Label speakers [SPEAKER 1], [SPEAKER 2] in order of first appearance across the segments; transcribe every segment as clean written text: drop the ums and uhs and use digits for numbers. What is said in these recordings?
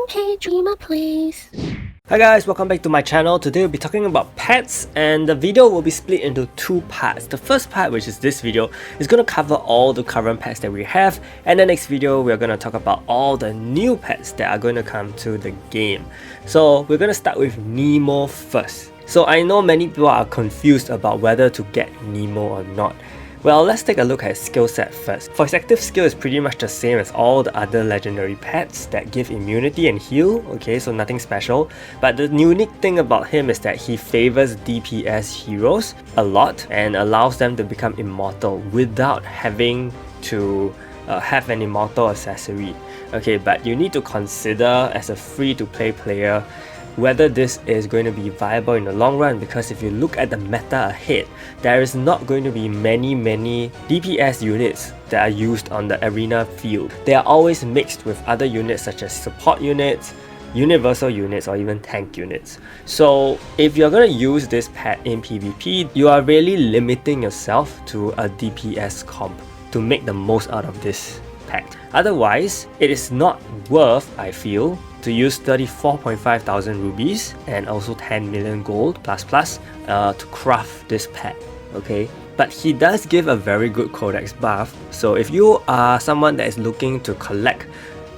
[SPEAKER 1] Okay, dreamer please.
[SPEAKER 2] Hi guys, welcome back to my channel. Today we'll be talking about pets and the video will be split into two parts. The first part, which is this video, is going to cover all the current pets that we have, and the next video we're going to talk about all the new pets that are going to come to the game. So we're going to start with Nemo first. So I know many people are confused about whether to get Nemo or not. Well, let's take a look at his skill set first. For his active skill is pretty much the same as all the other legendary pets that give immunity and heal, okay, so nothing special. But the unique thing about him is that he favors DPS heroes a lot and allows them to become immortal without having to have an immortal accessory. Okay, but you need to consider as a free-to-play player whether this is going to be viable in the long run, because if you look at the meta ahead, there is not going to be many DPS units that are used on the arena field. They are always mixed with other units such as support units, universal units, or even tank units. So if you're going to use this pet in PvP, you are really limiting yourself to a DPS comp to make the most out of this pet. Otherwise, it is not worth, I feel, to use 34.5 thousand rubies and also 10 million gold to craft this pet, okay? But he does give a very good codex buff, so if you are someone that is looking to collect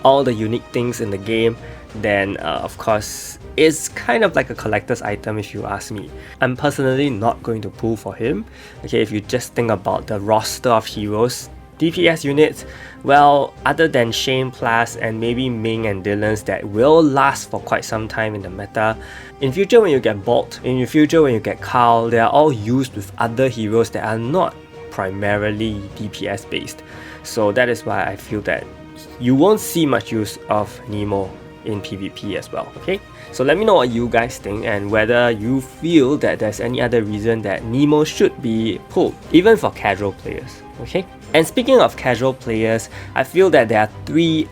[SPEAKER 2] all the unique things in the game, then of course it's kind of like a collector's item if you ask me. I'm personally not going to pull for him, okay? If you just think about the roster of heroes, DPS units, well, other than Shane Plus and maybe Ming and Dylan's that will last for quite some time in the meta, in future when you get Bolt, in the future when you get Carl, they are all used with other heroes that are not primarily DPS based. So that is why I feel that you won't see much use of Nemo in PvP as well, okay? So let me know what you guys think and whether you feel that there's any other reason that Nemo should be pulled, even for casual players, okay? And speaking of casual players, I feel that there are three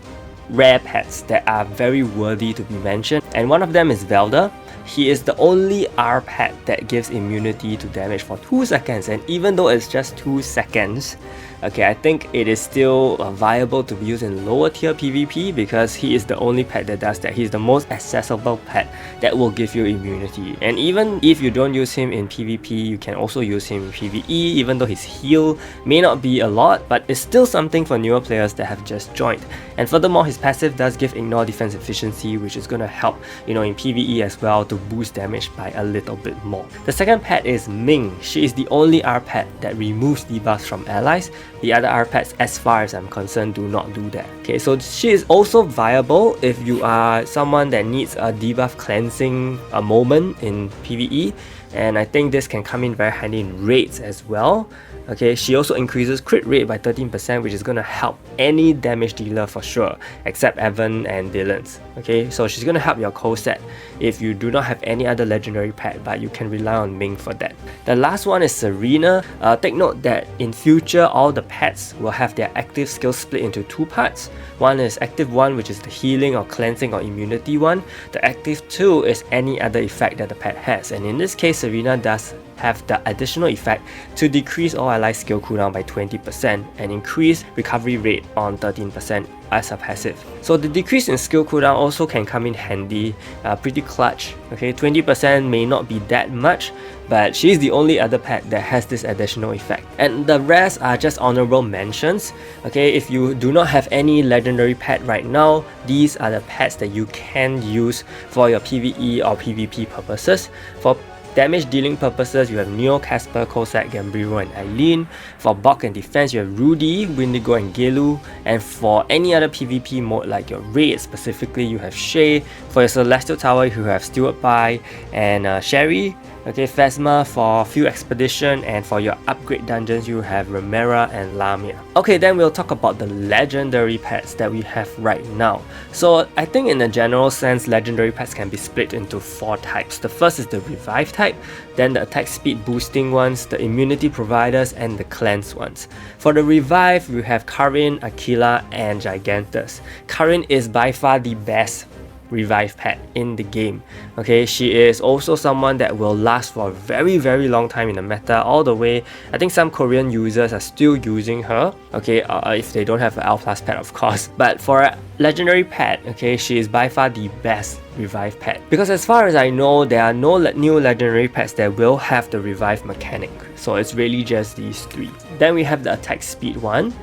[SPEAKER 2] rare pets that are very worthy to be mentioned, and one of them is Velda. He is the only R pet that gives immunity to damage for 2 seconds, and even though it's just 2 seconds, okay, I think it is still viable to be used in lower tier PvP because he is the only pet that does that. He's the most accessible pet that will give you immunity. And even if you don't use him in PvP, you can also use him in PvE, even though his heal may not be a lot, but it's still something for newer players that have just joined. And furthermore, his passive does give ignore defense efficiency, which is going to help, you know, in PvE as well to boost damage by a little bit more. The second pet is Ming. She is the only R pet that removes debuffs from allies. The other R pets, as far as I'm concerned, do not do that. Okay, so she is also viable if you are someone that needs a debuff cleansing moment in PvE, and I think this can come in very handy in raids as well. Okay, she also increases crit rate by 13%, which is going to help any damage dealer for sure, except Evan and Dylan's. Okay, so she's going to help your co-set if you do not have any other legendary pet, but you can rely on Ming for that. The last one is Serena. Take note that in future, all the pets will have their active skills split into two parts. One is active 1, which is the healing or cleansing or immunity one. The active 2 is any other effect that the pet has, and in this case, Serena does have the additional effect to decrease all ally skill cooldown by 20% and increase recovery rate on 13% as a passive. So the decrease in skill cooldown also can come in handy, pretty clutch. Okay, 20% may not be that much, but she's the only other pet that has this additional effect. And the rest are just honorable mentions. Okay, if you do not have any legendary pet right now, these are the pets that you can use for your PvE or PvP purposes. For damage dealing purposes, you have Neo, Casper, Cossack, Gambiro, and Eileen. For bulk and defense, you have Rudy, Windigo, and Gelu. And for any other PvP mode like your raid specifically, you have Shay. For your Celestial Tower, you have Steward Bai and Sherry. Okay, Phasma for Field Expedition, and for your upgrade dungeons, you have Ramera and Lamia. Okay, then we'll talk about the legendary pets that we have right now. So I think in a general sense, legendary pets can be split into 4 types. The first is the revive type, then the attack speed boosting ones, the immunity providers, and the cleanse ones. For the revive, we have Karin, Aquila, and Gigantus. Karin is by far the best revive pet in the game. Okay, she is also someone that will last for a very long time in the meta, all the way. I think some Korean users are still using her, okay, if they don't have an L plus pet, of course. But for a legendary pet, okay, she is by far the best revive pet, because as far as I know, there are no new legendary pets that will have the revive mechanic, so it's really just these three. Then we have the attack speed one.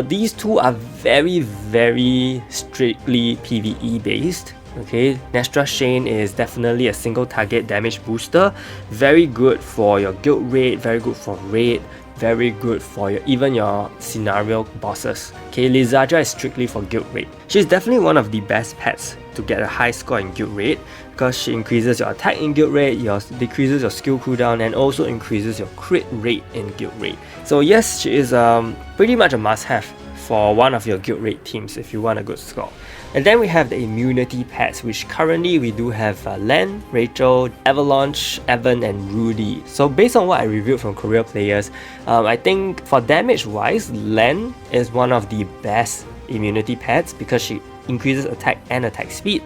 [SPEAKER 2] These two are very strictly PvE based. Okay, Nestra Shane is definitely a single target damage booster, very good for your guild raid, very good for raid, very good for even your scenario bosses. Okay, Lizardra is strictly for guild raid. She's definitely one of the best pets to get a high score in guild raid, because she increases your attack in guild raid, decreases your skill cooldown, and also increases your crit rate in guild raid. So yes, she is pretty much a must-have for one of your guild raid teams if you want a good score. And then we have the immunity pets, which currently we do have Len, Rachel, Avalanche, Evan, and Rudy. So based on what I reviewed from Korea players, I think for damage wise, Len is one of the best immunity pets because she increases attack and attack speed.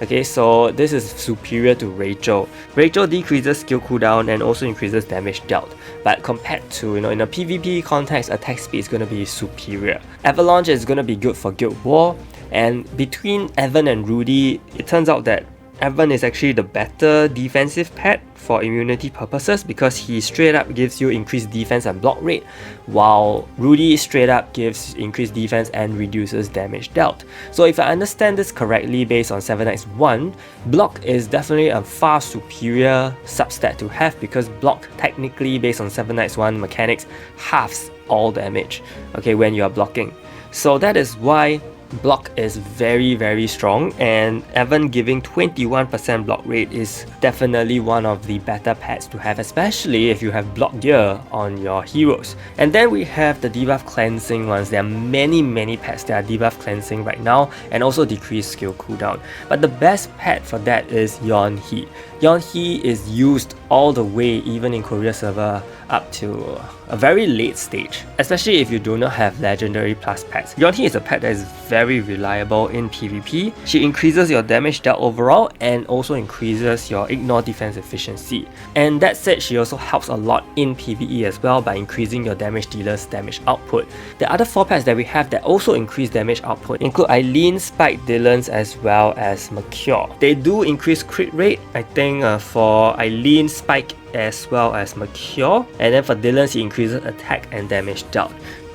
[SPEAKER 2] Okay, so this is superior to Rachel. Rachel decreases skill cooldown and also increases damage dealt. But compared to, in a PvP context, attack speed is going to be superior. Avalanche is going to be good for Guild War. And between Evan and Rudy, it turns out that Evan is actually the better defensive pet for immunity purposes, because he straight up gives you increased defense and block rate, while Rudy straight up gives increased defense and reduces damage dealt. So if I understand this correctly based on 7 Knights 1, block is definitely a far superior substat to have, because block technically based on 7 Knights 1 mechanics halves all damage, okay, when you are blocking. So that is why block is very strong, and Evan giving 21% block rate is definitely one of the better pets to have, especially if you have block gear on your heroes. And then we have the debuff cleansing ones. There are many pets that are debuff cleansing right now, and also decrease skill cooldown. But the best pet for that is Yeonhee. Yeonhee is used all the way, even in Korea server, up to a very late stage, especially if you do not have legendary plus pets. Yeonhee is a pet that is very reliable in PvP. She increases your damage dealt overall and also increases your ignore defense efficiency. And that said, she also helps a lot in PvE as well by increasing your damage dealer's damage output. The other 4 pets that we have that also increase damage output include Eileen, Spike, Dylan's, as well as Mercure. They do increase crit rate, I think for Eileen, Spike, as well as Mercure, and then for Dylan, he increases attack and damage dealt.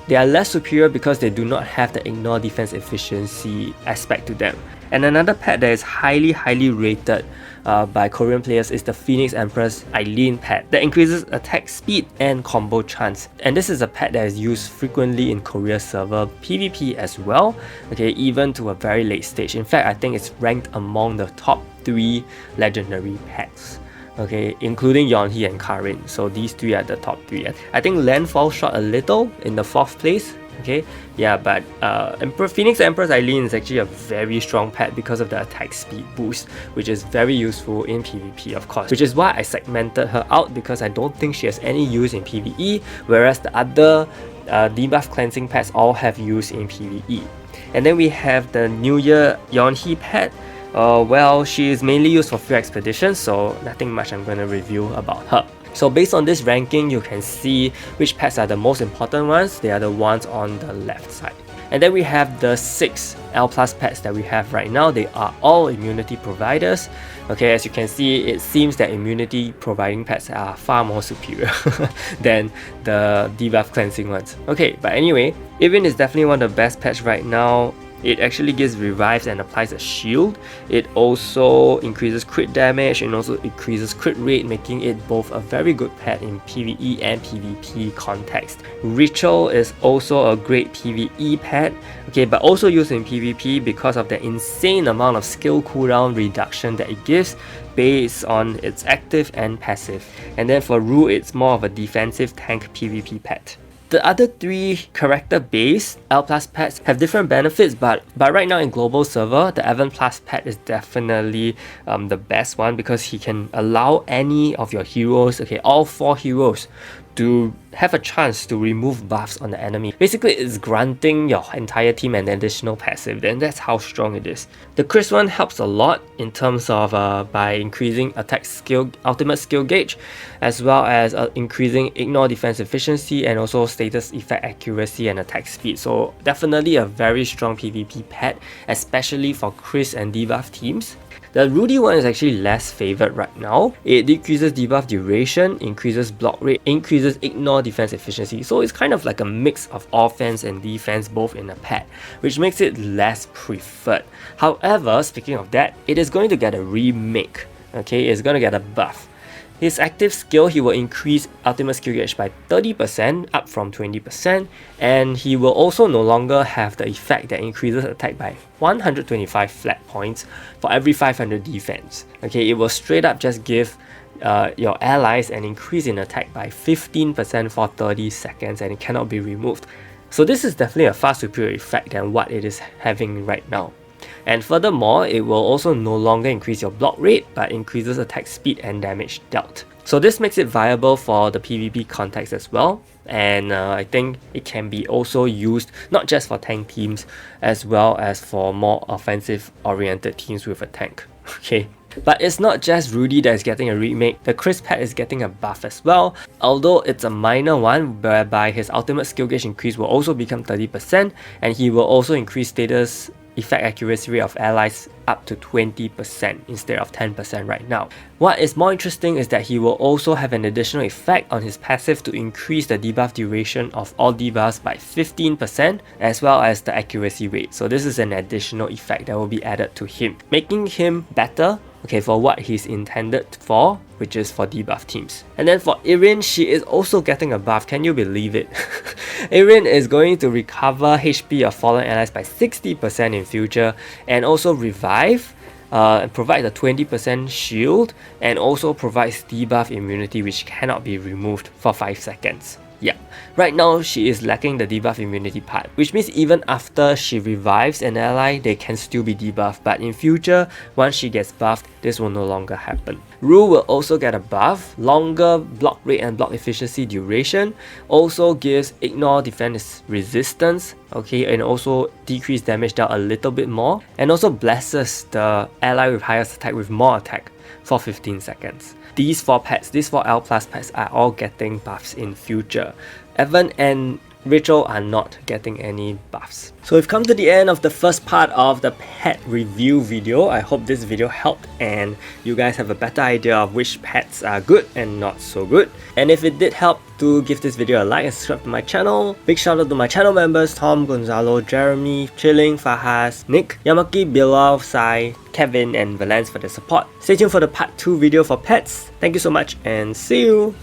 [SPEAKER 2] They are less superior because they do not have the ignore defense efficiency aspect to them. And another pet that is highly rated by Korean players is the Phoenix Empress Eileen pet that increases attack speed and combo chance. And this is a pet that is used frequently in Korea server PvP as well, okay, even to a very late stage. In fact, I think it's ranked among the top 3 legendary pets. Okay, including Yeonhee and Karin. So these 3 are the top 3. I think Len falls short a little in the 4th place. Okay, yeah, but Phoenix Empress Eileen is actually a very strong pet because of the attack speed boost, which is very useful in PvP, of course, which is why I segmented her out, because I don't think she has any use in PvE, whereas the other debuff cleansing pets all have use in PvE. And then we have the New Year Yeonhee pet. Well, she is mainly used for field expeditions, so nothing much I'm going to review about her. So based on this ranking, you can see which pets are the most important ones. They are the ones on the left side. And then we have the 6 L plus pets that we have right now. They are all immunity providers. Okay, as you can see, it seems that immunity providing pets are far more superior than the debuff cleansing ones. Okay, but anyway, Evan is definitely one of the best pets right now. It actually gives revives and applies a shield. It also increases crit damage and also increases crit rate, making it both a very good pet in PvE and PvP context. Ritual is also a great PvE pet, okay, but also used in PvP because of the insane amount of skill cooldown reduction that it gives based on its active and passive. And then for Rue, it's more of a defensive tank PvP pet. The other 3 character-based L plus pets have different benefits, but right now in global server, the Evan plus pet is definitely the best one, because he can allow any of your heroes, okay, all 4 heroes, to have a chance to remove buffs on the enemy. Basically, it's granting your entire team an additional passive, then that's how strong it is. The Chris one helps a lot in terms of by increasing attack skill, ultimate skill gauge, as well as increasing ignore defense efficiency and also status effect accuracy and attack speed. So definitely a very strong PvP pet, especially for Chris and debuff teams. The Rudy one is actually less favoured right now. It decreases debuff duration, increases block rate, increases ignore defense efficiency. So it's kind of like a mix of offense and defense both in a pet, which makes it less preferred. However, speaking of that, it is going to get a remake. Okay, it's going to get a buff. His active skill, he will increase ultimate skill gauge by 30% up from 20%, and he will also no longer have the effect that increases attack by 125 flat points for every 500 defense. Okay, it will straight up just give your allies an increase in attack by 15% for 30 seconds, and it cannot be removed. So this is definitely a far superior effect than what it is having right now. And furthermore, it will also no longer increase your block rate, but increases attack speed and damage dealt. So this makes it viable for the PvP context as well, and I think it can be also used not just for tank teams, as well as for more offensive oriented teams with a tank. Okay. But it's not just Rudy that is getting a remake, the Chris pet is getting a buff as well, although it's a minor one whereby his ultimate skill gauge increase will also become 30%, and he will also increase status effect accuracy rate of allies up to 20% instead of 10% right now. What is more interesting is that he will also have an additional effect on his passive to increase the debuff duration of all debuffs by 15% as well as the accuracy rate. So this is an additional effect that will be added to him, making him better, okay, for what he's intended for, which is for debuff teams. And then for Erin, she is also getting a buff. Can you believe it? Erin is going to recover HP of fallen allies by 60% in future, and also revive, and provide a 20% shield, and also provides debuff immunity which cannot be removed for 5 seconds. Yeah, right now she is lacking the debuff immunity part, which means even after she revives an ally, they can still be debuffed, but in future, once she gets buffed, this will no longer happen. Rue will also get a buff, longer block rate and block efficiency duration, also gives ignore defense resistance, okay, and also decrease damage dealt a little bit more, and also blesses the ally with highest attack with more attack for 15 seconds. These 4 pets, these 4 L plus pets are all getting buffs in future. Evan and Rachel are not getting any buffs. So we've come to the end of the first part of the pet review video. I hope this video helped and you guys have a better idea of which pets are good and not so good. And if it did help, do give this video a like and subscribe to my channel. Big shout out to my channel members Tom, Gonzalo, Jeremy, Chilling, Fahaz, Nick, Yamaki, Bilal, Sai, Kevin and Valence for their support. Stay tuned for the part 2 video for pets. Thank you so much and see you!